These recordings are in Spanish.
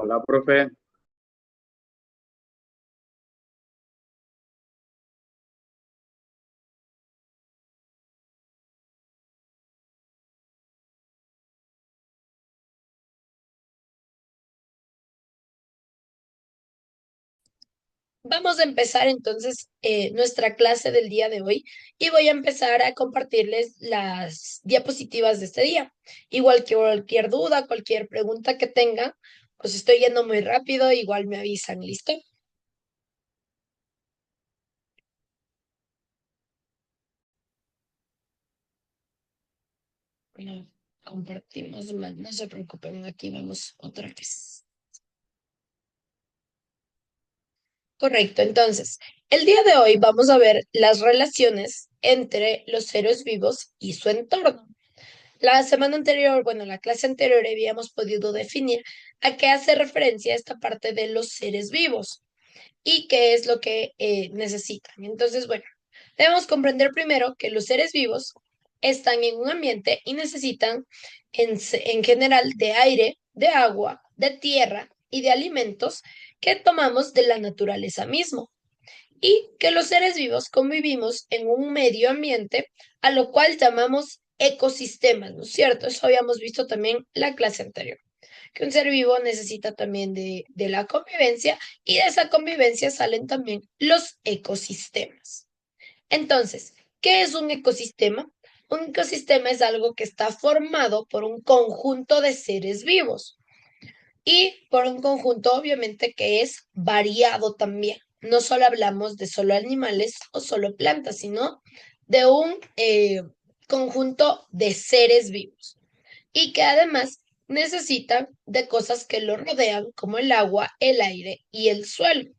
Hola, profe. Vamos a empezar entonces nuestra clase del día de hoy y voy a empezar a compartirles las diapositivas de este día. Igual que cualquier duda, cualquier pregunta que tengan, pues estoy yendo muy rápido, igual me avisan, ¿listo? Bueno, compartimos, no se preocupen, aquí vamos otra vez. Correcto, entonces, el día de hoy vamos a ver las relaciones entre los seres vivos y su entorno. La semana anterior, bueno, la clase anterior habíamos podido definir a qué hace referencia esta parte de los seres vivos y qué es lo que necesitan. Entonces, bueno, debemos comprender primero que los seres vivos están en un ambiente y necesitan en general de aire, de agua, de tierra y de alimentos que tomamos de la naturaleza mismo y que los seres vivos convivimos en un medio ambiente a lo cual llamamos ecosistemas, ¿no es cierto? Eso habíamos visto también la clase anterior, que un ser vivo necesita también de la convivencia y de esa convivencia salen también los ecosistemas. Entonces, ¿qué es un ecosistema? Un ecosistema es algo que está formado por un conjunto de seres vivos y por un conjunto obviamente que es variado también. No solo hablamos de solo animales o solo plantas, sino de un conjunto de seres vivos y que además necesitan de cosas que lo rodean como el agua, el aire y el suelo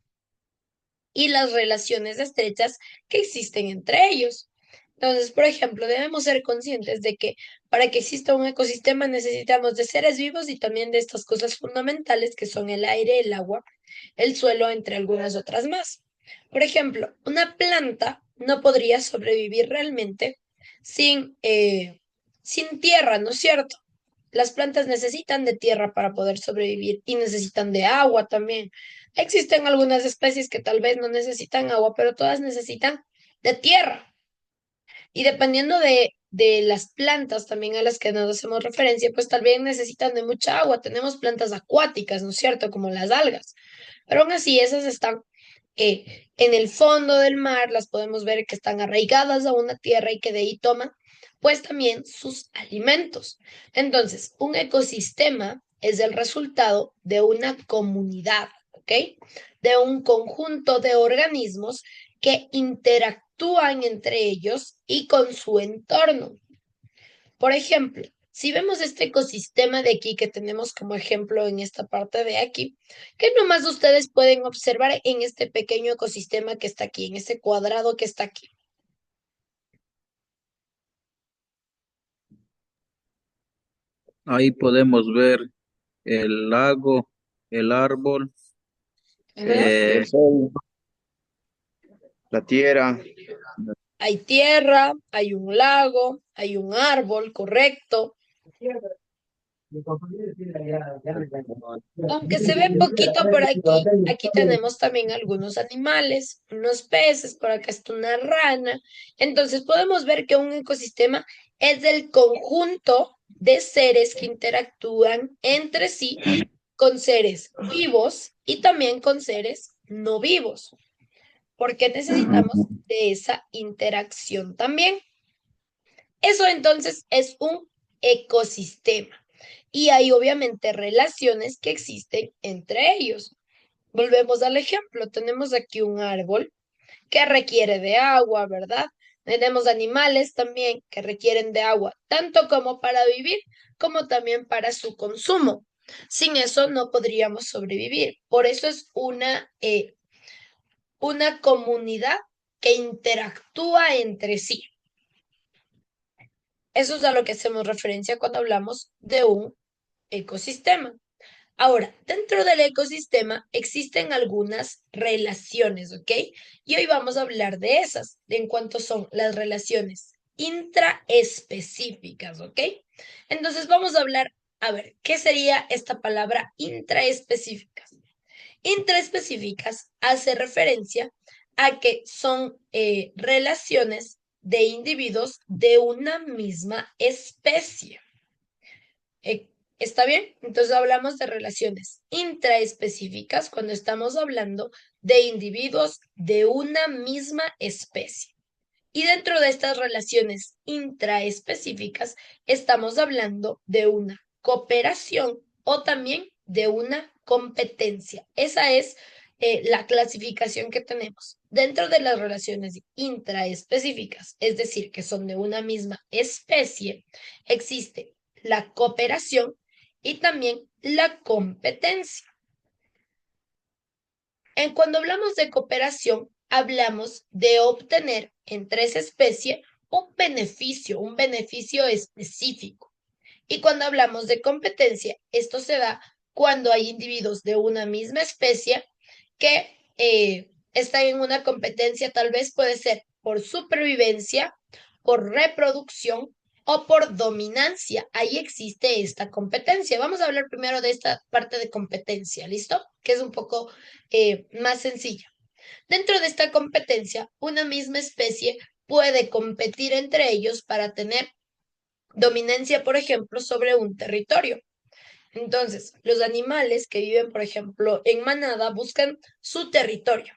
y las relaciones estrechas que existen entre ellos. Entonces, por ejemplo, debemos ser conscientes de que para que exista un ecosistema necesitamos de seres vivos y también de estas cosas fundamentales que son el aire, el agua, el suelo, entre algunas otras más. Por ejemplo, una planta no podría sobrevivir realmente sin tierra, ¿no es cierto? Las plantas necesitan de tierra para poder sobrevivir y necesitan de agua también. Existen algunas especies que tal vez no necesitan agua, pero todas necesitan de tierra. Y dependiendo de las plantas también a las que nos hacemos referencia, pues tal vez necesitan de mucha agua. Tenemos plantas acuáticas, ¿no es cierto? Como las algas. Pero aún así, esas están en el fondo del mar, las podemos ver que están arraigadas a una tierra y que de ahí toman, pues también sus alimentos. Entonces, un ecosistema es el resultado de una comunidad, ¿ok? De un conjunto de organismos que interactúan entre ellos y con su entorno. Por ejemplo, si vemos este ecosistema de aquí que tenemos como ejemplo en esta parte de aquí, ¿qué nomás ustedes pueden observar en este pequeño ecosistema que está aquí, en este cuadrado que está aquí? Ahí podemos ver el lago, el árbol, Ajá. el sol, la tierra. Hay tierra, hay un lago, hay un árbol, correcto. Aunque se ve poquito por aquí, aquí tenemos también algunos animales, unos peces, por acá está una rana. Entonces podemos ver que un ecosistema es el conjunto de seres que interactúan entre sí con seres vivos y también con seres no vivos, porque necesitamos de esa interacción también. Eso entonces es un ecosistema y hay obviamente relaciones que existen entre ellos. Volvemos al ejemplo, tenemos aquí un árbol que requiere de agua, ¿verdad? Tenemos animales también que requieren de agua, tanto como para vivir, como también para su consumo. Sin eso no podríamos sobrevivir. Por eso es una comunidad que interactúa entre sí. Eso es a lo que hacemos referencia cuando hablamos de un ecosistema. Ahora, dentro del ecosistema existen algunas relaciones, ¿ok? Y hoy vamos a hablar de esas, de en cuanto son las relaciones intraespecíficas, ¿ok? Entonces vamos a hablar A ver, ¿qué sería esta palabra intraespecíficas? Intraespecíficas hace referencia a que son relaciones de individuos de una misma especie. ¿Está bien? Entonces hablamos de relaciones intraespecíficas cuando estamos hablando de individuos de una misma especie. Y dentro de estas relaciones intraespecíficas estamos hablando de una cooperación o también de una competencia. Esa es la clasificación que tenemos. Dentro de las relaciones intraespecíficas, es decir, que son de una misma especie, existe la cooperación y también la competencia. Cuando hablamos de cooperación, hablamos de obtener entre esa especie un beneficio específico. Y cuando hablamos de competencia, esto se da cuando hay individuos de una misma especie que están en una competencia, tal vez puede ser por supervivencia, por reproducción o por dominancia. Ahí existe esta competencia. Vamos a hablar primero de esta parte de competencia, ¿listo? Que es un poco más sencilla. Dentro de esta competencia, una misma especie puede competir entre ellos para tener dominancia, por ejemplo, sobre un territorio. Entonces, los animales que viven, por ejemplo, en manada buscan su territorio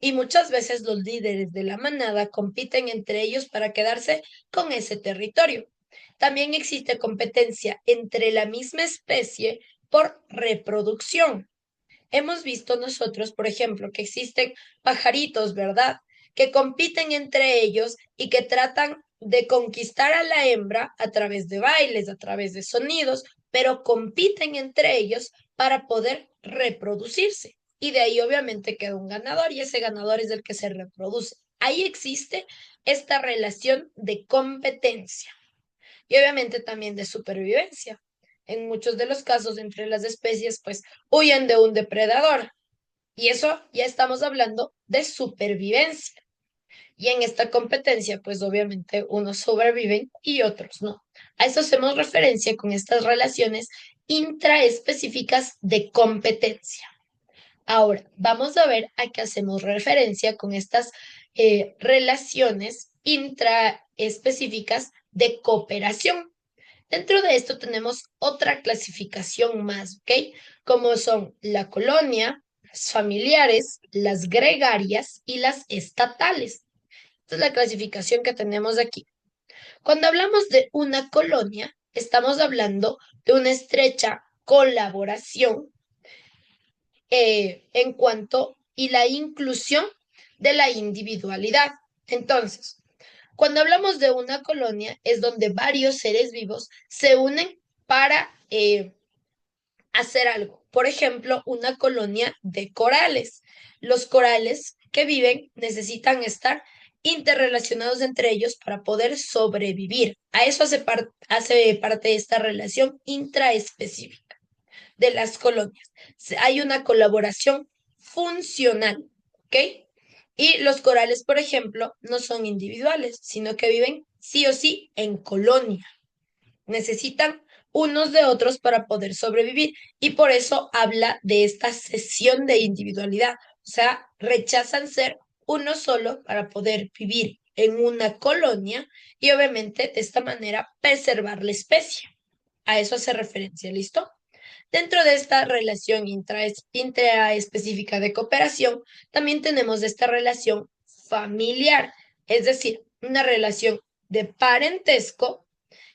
y muchas veces los líderes de la manada compiten entre ellos para quedarse con ese territorio. También existe competencia entre la misma especie por reproducción. Hemos visto nosotros, por ejemplo, que existen pajaritos, ¿verdad? Que compiten entre ellos y que tratan de conquistar a la hembra a través de bailes, a través de sonidos, pero compiten entre ellos para poder reproducirse. Y de ahí obviamente queda un ganador y ese ganador es el que se reproduce. Ahí existe esta relación de competencia y obviamente también de supervivencia. En muchos de los casos, entre las especies, pues huyen de un depredador. Y eso ya estamos hablando de supervivencia. Y en esta competencia, pues obviamente unos sobreviven y otros no. A eso hacemos referencia con estas relaciones intraespecíficas de competencia. Ahora, vamos a ver a qué hacemos referencia con estas relaciones intraespecíficas de cooperación. Dentro de esto tenemos otra clasificación más, ¿ok? Como son la colonia, las familiares, las gregarias y las estatales. Esta es la clasificación que tenemos aquí. Cuando hablamos de una colonia, estamos hablando de una estrecha colaboración en cuanto y la inclusión de la individualidad. Entonces, cuando hablamos de una colonia, es donde varios seres vivos se unen para hacer algo. Por ejemplo, una colonia de corales. Los corales que viven necesitan estar interrelacionados entre ellos para poder sobrevivir. A eso hace parte esta relación intraespecífica de las colonias. Hay una colaboración funcional, ¿ok? Y los corales, por ejemplo, no son individuales, sino que viven sí o sí en colonia. Necesitan unos de otros para poder sobrevivir y por eso habla de esta cesión de individualidad. O sea, rechazan ser uno solo para poder vivir en una colonia y obviamente de esta manera preservar la especie. A eso hace referencia, ¿listo? Dentro de esta relación intraespecífica de cooperación, también tenemos esta relación familiar, es decir, una relación de parentesco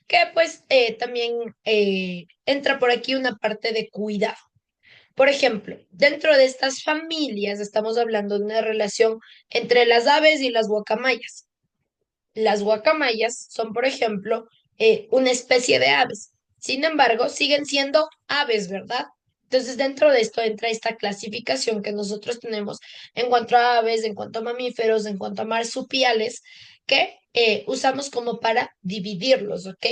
que pues también entra por aquí una parte de cuidado. Por ejemplo, dentro de estas familias estamos hablando de una relación entre las aves y las guacamayas. Las guacamayas son, por ejemplo, una especie de aves. Sin embargo, siguen siendo aves, ¿verdad? Entonces, dentro de esto entra esta clasificación que nosotros tenemos en cuanto a aves, en cuanto a mamíferos, en cuanto a marsupiales, que usamos como para dividirlos, ¿ok?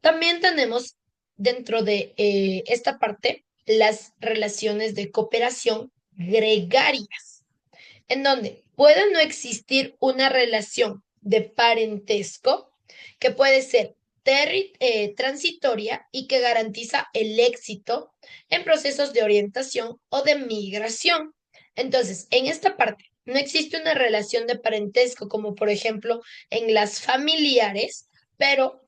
También tenemos dentro de esta parte las relaciones de cooperación gregarias, en donde puede no existir una relación de parentesco que puede ser transitoria y que garantiza el éxito en procesos de orientación o de migración. Entonces, en esta parte no existe una relación de parentesco como por ejemplo en las familiares, pero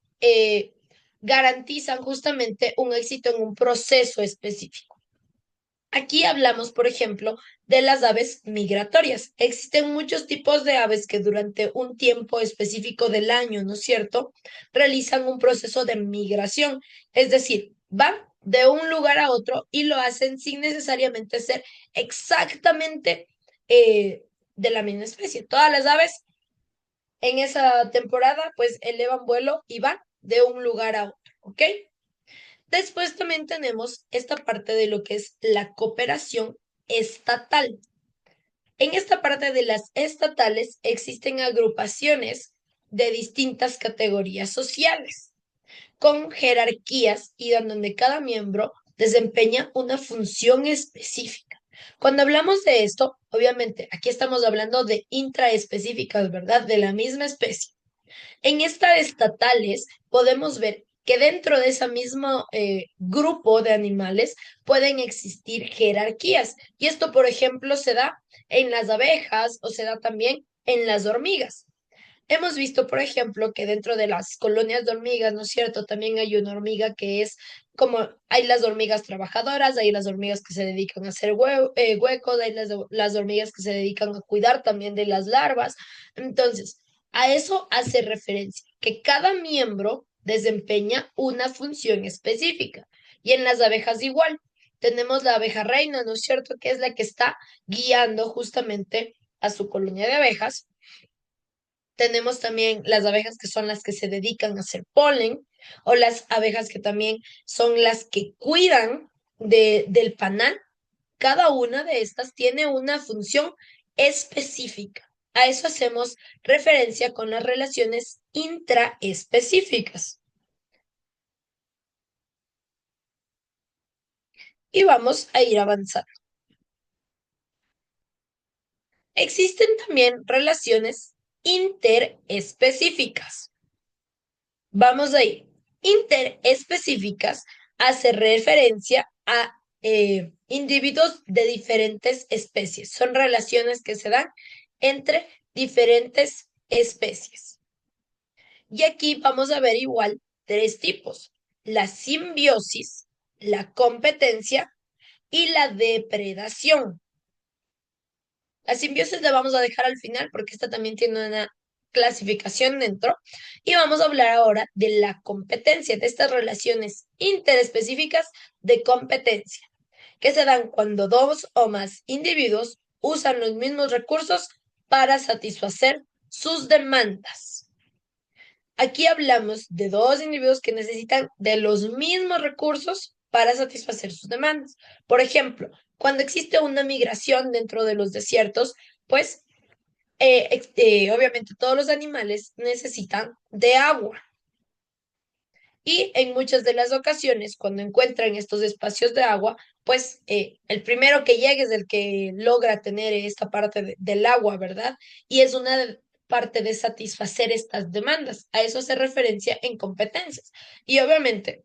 garantizan justamente un éxito en un proceso específico. Aquí hablamos, por ejemplo, de las aves migratorias. Existen muchos tipos de aves que durante un tiempo específico del año, ¿no es cierto?, realizan un proceso de migración, es decir, van de un lugar a otro y lo hacen sin necesariamente ser exactamente de la misma especie. Todas las aves en esa temporada pues elevan vuelo y van de un lugar a otro, ¿ok? Después también tenemos esta parte de lo que es la cooperación estatal. En esta parte de las estatales existen agrupaciones de distintas categorías sociales, con jerarquías y donde cada miembro desempeña una función específica. Cuando hablamos de esto, obviamente, aquí estamos hablando de intraespecíficas, ¿verdad? De la misma especie. En estas estatales podemos ver que dentro de ese mismo grupo de animales pueden existir jerarquías. Y esto, por ejemplo, se da en las abejas o se da también en las hormigas. Hemos visto, por ejemplo, que dentro de las colonias de hormigas, ¿no es cierto? También hay una hormiga que es como, hay las hormigas trabajadoras, hay las hormigas que se dedican a hacer huecos, hay las hormigas que se dedican a cuidar también de las larvas. Entonces, a eso hace referencia, que cada miembro desempeña una función específica. Y en las abejas igual, tenemos la abeja reina, ¿no es cierto? Que es la que está guiando justamente a su colonia de abejas. Tenemos también las abejas que son las que se dedican a hacer polen, o las abejas que también son las que cuidan del panal. Cada una de estas tiene una función específica. A eso hacemos referencia con las relaciones intraespecíficas. Y vamos a ir avanzando. Existen también relaciones interespecíficas. Vamos a ir. Interespecíficas hace referencia a individuos de diferentes especies. Son relaciones que se dan entre diferentes especies. Y aquí vamos a ver igual tres tipos: la simbiosis, la competencia y la depredación. La simbiosis la vamos a dejar al final porque esta también tiene una clasificación dentro. Y vamos a hablar ahora de la competencia, de estas relaciones interespecíficas de competencia, que se dan cuando dos o más individuos usan los mismos recursos para satisfacer sus demandas. Aquí hablamos de dos individuos que necesitan de los mismos recursos para satisfacer sus demandas. Por ejemplo, cuando existe una migración dentro de los desiertos, pues obviamente todos los animales necesitan de agua. Y en muchas de las ocasiones, cuando encuentran estos espacios de agua, pues el primero que llegue es el que logra tener esta parte del agua, ¿verdad? Y es una parte de satisfacer estas demandas. A eso hace referencia en competencias. Y obviamente,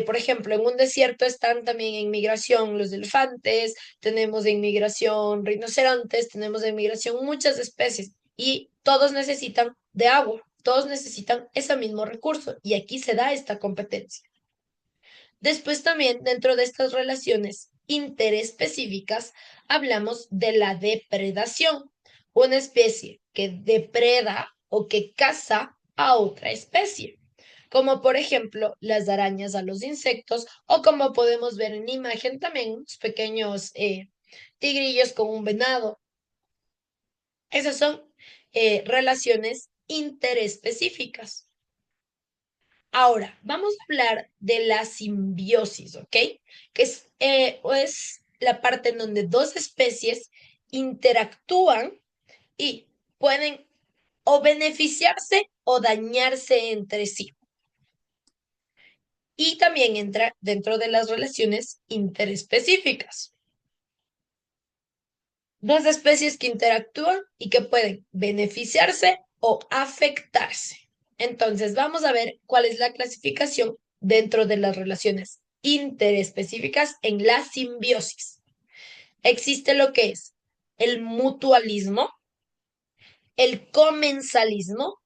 por ejemplo, en un desierto están también en migración los elefantes, tenemos en migración rinocerontes, tenemos en migración muchas especies y todos necesitan de agua. Todos necesitan ese mismo recurso y aquí se da esta competencia. Después también dentro de estas relaciones interespecíficas hablamos de la depredación, una especie que depreda o que caza a otra especie, como por ejemplo las arañas a los insectos o como podemos ver en la imagen también unos pequeños tigrillos con un venado. Esas son relaciones interespecíficas. Ahora, vamos a hablar de la simbiosis, ¿ok? Que es la parte en donde dos especies interactúan y pueden o beneficiarse o dañarse entre sí. Y también entra dentro de las relaciones interespecíficas. Dos especies que interactúan y que pueden beneficiarse o afectarse. Entonces, vamos a ver cuál es la clasificación dentro de las relaciones interespecíficas en la simbiosis. Existe lo que es el mutualismo, el comensalismo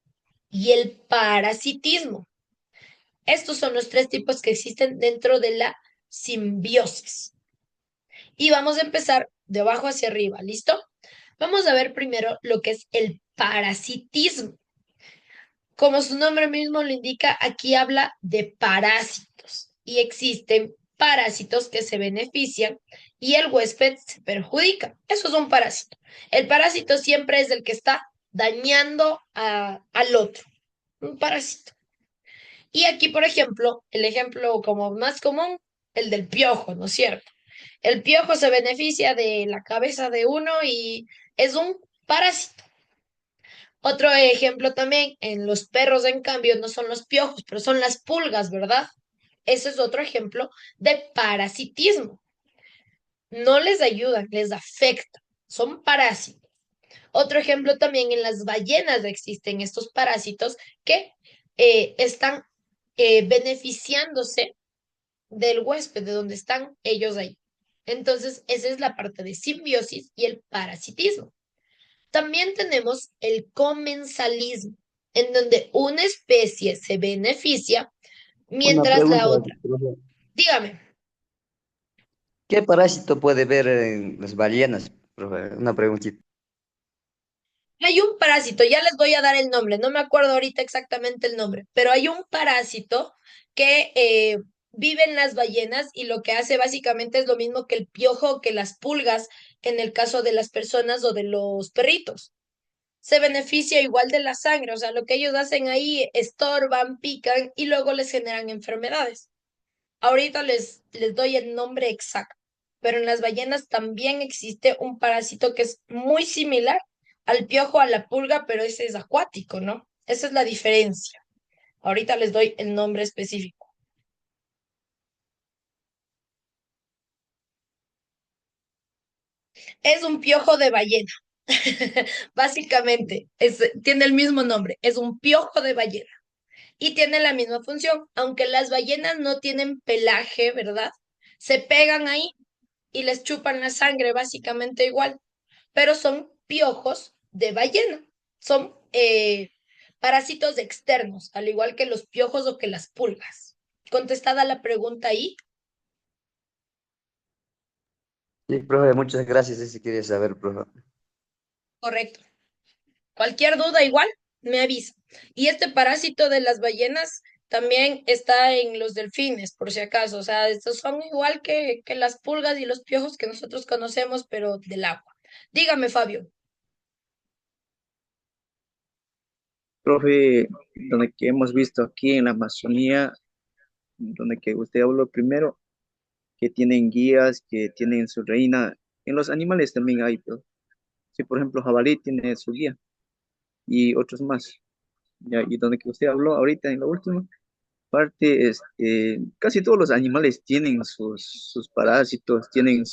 y el parasitismo. Estos son los tres tipos que existen dentro de la simbiosis. Y vamos a empezar de abajo hacia arriba, ¿listo? Vamos a ver primero lo que es el parasitismo. Como su nombre mismo lo indica, aquí habla de parásitos y existen parásitos que se benefician y el huésped se perjudica. Eso es un parásito. El parásito siempre es el que está dañando al otro. Un parásito. Y aquí, por ejemplo, el ejemplo como más común, el del piojo, ¿no es cierto? El piojo se beneficia de la cabeza de uno y es un parásito. Otro ejemplo también, en los perros, en cambio, no son los piojos, pero son las pulgas, ¿verdad? Ese es otro ejemplo de parasitismo. No les ayudan, les afecta. Son parásitos. Otro ejemplo también, en las ballenas existen estos parásitos que están beneficiándose del huésped, de donde están ellos ahí. Entonces, esa es la parte de simbiosis y el parasitismo. También tenemos el comensalismo, en donde una especie se beneficia Una mientras la pregunta, otra. profe. Dígame, ¿Qué parásito puede ver en las ballenas, profe? Una preguntita. hay un parásito, ya les voy a dar el nombre, no me acuerdo ahorita exactamente el nombre, pero hay un parásito que vive en las ballenas y lo que hace básicamente es lo mismo que el piojo, que las pulgas en el caso de las personas o de los perritos. Se beneficia igual de la sangre, o sea, lo que ellos hacen ahí estorban, pican y luego les generan enfermedades. Ahorita les doy el nombre exacto, pero en las ballenas también existe un parásito que es muy similar al piojo, a la pulga, pero ese es acuático, ¿no? Esa es la diferencia. Ahorita les doy el nombre específico. Es un piojo de ballena. Básicamente, tiene el mismo nombre, es un piojo de ballena. Y tiene la misma función, aunque las ballenas no tienen pelaje, ¿verdad? Se pegan ahí y les chupan la sangre, básicamente igual, pero son piojos de ballena, son parásitos externos, al igual que los piojos o que las pulgas. Contestada la pregunta ahí, Sí, profe, muchas gracias. Ese quería saber, profe. correcto. Cualquier duda igual, me avisa. Y este parásito de las ballenas también está en los delfines, por si acaso. O sea, estos son igual que las pulgas y los piojos que nosotros conocemos, pero del agua. Dígame, Fabio. Profe, donde que hemos visto aquí en la Amazonía, donde que usted habló primero, que tienen guías, que tienen su reina. En los animales también hay, pero si por ejemplo jabalí tiene su guía y otros más. Ya, y donde que usted habló ahorita en la última parte, casi todos los animales tienen sus parásitos, tienen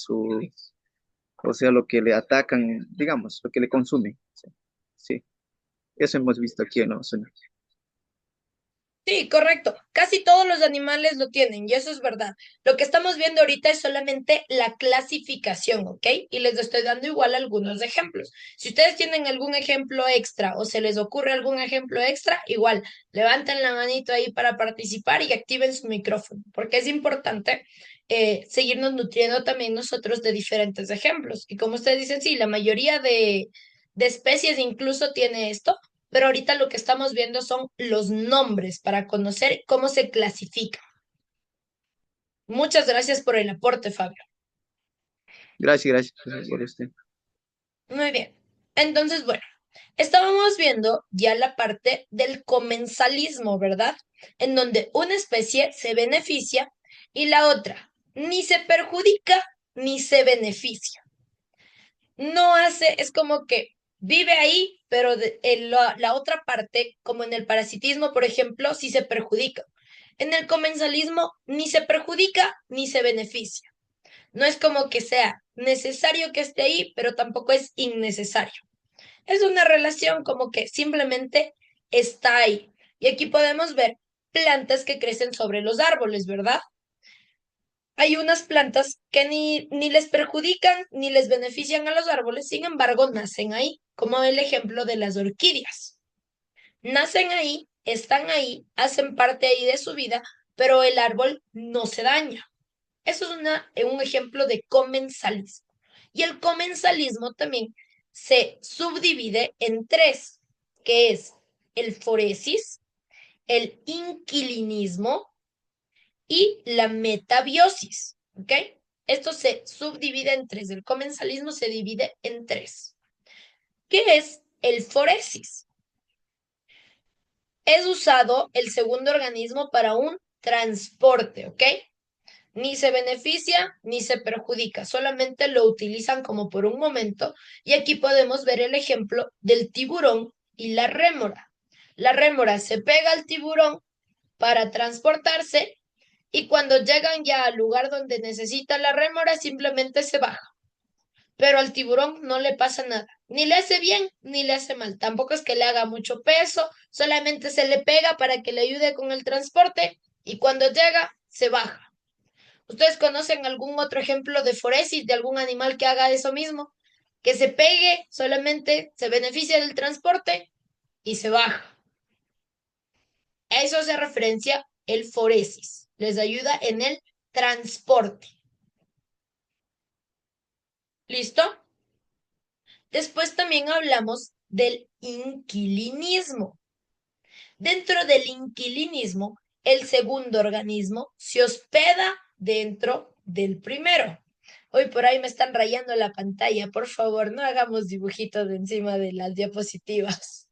o sea, lo que le atacan, digamos, lo que le consumen. Sí, sí, eso hemos visto aquí en la Amazonía. Sí, correcto. Casi todos los animales lo tienen y eso es verdad. Lo que estamos viendo ahorita es solamente la clasificación, ¿ok? Y les estoy dando igual algunos ejemplos. Si ustedes tienen algún ejemplo extra o se les ocurre algún ejemplo extra, igual levanten la manito ahí para participar y activen su micrófono, porque es importante seguirnos nutriendo también nosotros de diferentes ejemplos. Y como ustedes dicen, sí, la mayoría de especies incluso tiene esto, pero ahorita lo que estamos viendo son los nombres para conocer cómo se clasifica. Muchas gracias por el aporte, Fabio. Gracias, gracias por usted. Muy bien. Entonces, bueno, estábamos viendo ya la parte del comensalismo, ¿verdad? En donde una especie se beneficia y la otra ni se perjudica ni se beneficia. No hace, es como que vive ahí, pero en la otra parte, como en el parasitismo, por ejemplo, sí se perjudica. En el comensalismo ni se perjudica ni se beneficia. No es como que sea necesario que esté ahí, pero tampoco es innecesario. Es una relación como que simplemente está ahí. Y aquí podemos ver plantas que crecen sobre los árboles, ¿verdad? Hay unas plantas que ni les perjudican ni les benefician a los árboles, sin embargo, nacen ahí, como el ejemplo de las orquídeas. Nacen ahí, están ahí, hacen parte ahí de su vida, pero el árbol no se daña. Eso es un ejemplo de comensalismo. Y el comensalismo también se subdivide en tres, que es el foresis, el inquilinismo y la metabiosis. ¿Ok? Esto se subdivide en tres. El comensalismo se divide en tres. ¿Qué es el foresis? Es usado el segundo organismo para un transporte, ¿ok? Ni se beneficia ni se perjudica, solamente lo utilizan como por un momento. Y aquí podemos ver el ejemplo del tiburón y la rémora. La rémora se pega al tiburón para transportarse y cuando llegan ya al lugar donde necesita la rémora simplemente se baja. Pero al tiburón no le pasa nada, ni le hace bien ni le hace mal. Tampoco es que le haga mucho peso, solamente se le pega para que le ayude con el transporte y cuando llega se baja. ¿Ustedes conocen algún otro ejemplo de foresis, de algún animal que haga eso mismo? Que se pegue, solamente se beneficia del transporte y se baja. A eso hace referencia el foresis. Les ayuda en el transporte. ¿Listo? Después también hablamos del inquilinismo. Dentro del inquilinismo, el segundo organismo se hospeda dentro del primero. Hoy por ahí me están rayando la pantalla. Por favor, no hagamos dibujitos de encima de las diapositivas.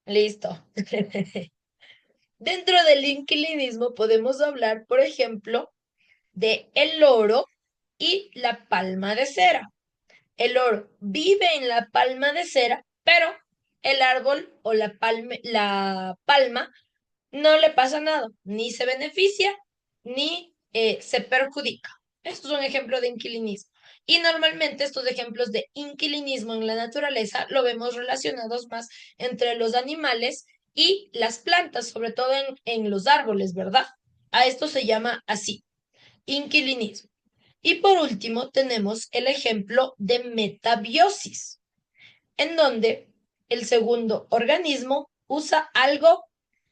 Listo. Dentro del inquilinismo podemos hablar, por ejemplo, de el loro y la palma de cera. El loro vive en la palma de cera, pero el árbol o la palma no le pasa nada, ni se beneficia, ni se perjudica. Esto es un ejemplo de inquilinismo. Y normalmente estos ejemplos de inquilinismo en la naturaleza lo vemos relacionados más entre los animales y las plantas, sobre todo en los árboles, ¿verdad? A esto se llama así, inquilinismo. Y por último, tenemos el ejemplo de metabiosis, en donde el segundo organismo usa algo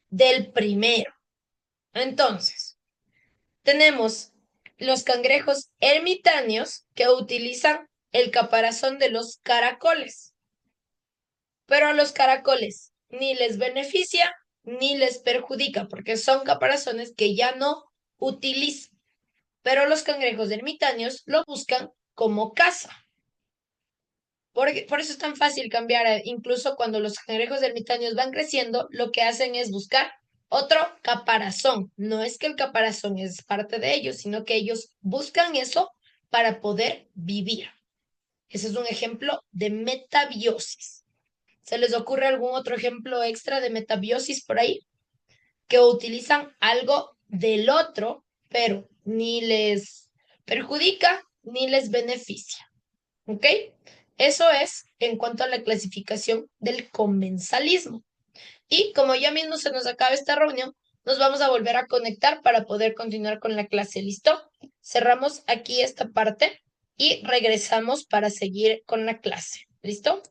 del primero. Entonces, tenemos los cangrejos ermitaños que utilizan el caparazón de los caracoles, pero a los caracoles ni les beneficia ni les perjudica porque son caparazones que ya no utilizan, pero los cangrejos ermitaños lo buscan como caza. Por eso es tan fácil cambiar, incluso cuando los cangrejos ermitaños van creciendo, lo que hacen es buscar otro caparazón. No es que el caparazón es parte de ellos, sino que ellos buscan eso para poder vivir. Ese es un ejemplo de metabiosis. ¿Se les ocurre algún otro ejemplo extra de metabiosis por ahí? Que utilizan algo del otro, pero ni les perjudica ni les beneficia. ¿Ok? Eso es en cuanto a la clasificación del comensalismo. Y como ya mismo se nos acaba esta reunión, nos vamos a volver a conectar para poder continuar con la clase. ¿Listo? Cerramos aquí esta parte y regresamos para seguir con la clase. ¿Listo?